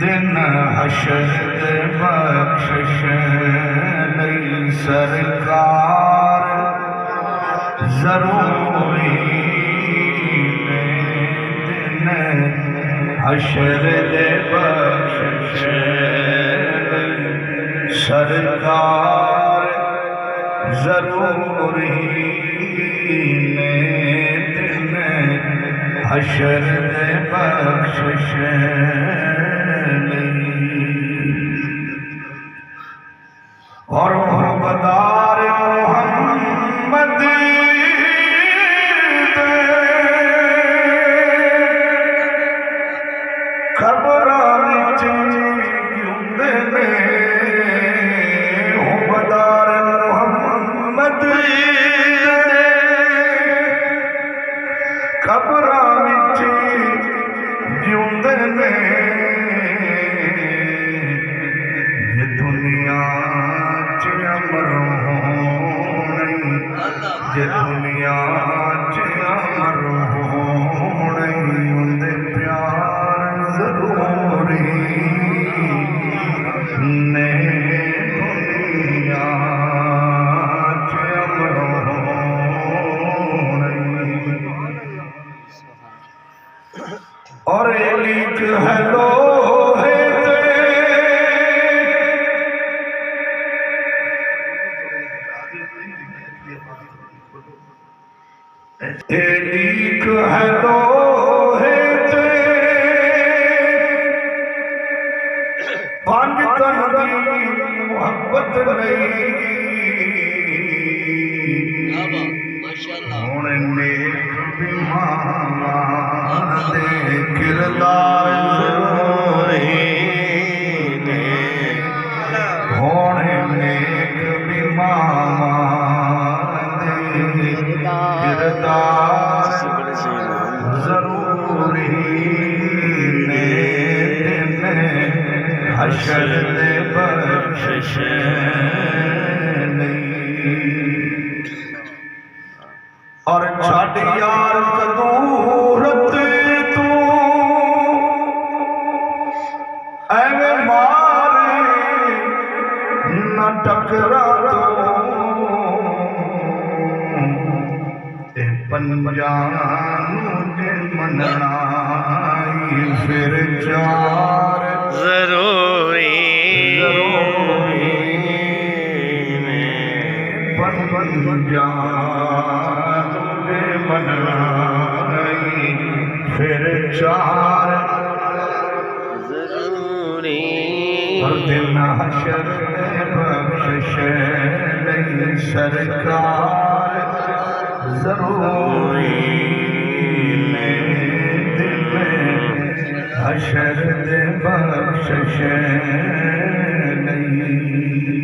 दिन हशर दे बख्शिश लई सरकार जरूरी ने। दिन हशर दे बख्शिश लई सरकार जरूरी ने। दिन हशर दे बख्शिश और मोहब्बदार मोहम्मद खबरां विच जिउंदे ने। मोहब्बदार मोहम्मद खबरां विच जिउंदे ने। दुनिया अमर होने, जे दुनिया अमर होने उनके प्यार जरूरी ने। दुनिया अमर होने और लिख है लोहे लीक है लोहे ते पंज तन दी मोहब्बत नहीं। हुण नेक बिमार दे किरदार जरूरी ने। हुण नेक बिमार किरदार जरूरी ने। दिन हशर दे बख्शिश और छड़ यार कदूरत तू एवें मारे न टकरा पंजानू जे मनना फिर चार जरूरी ने। पंजानू जे मनना फिर चार जरूरी। और दिन हशर दे बख्शिश लई सरकार जरूरी ने। दिन हशर दे बख्शिश नहीं।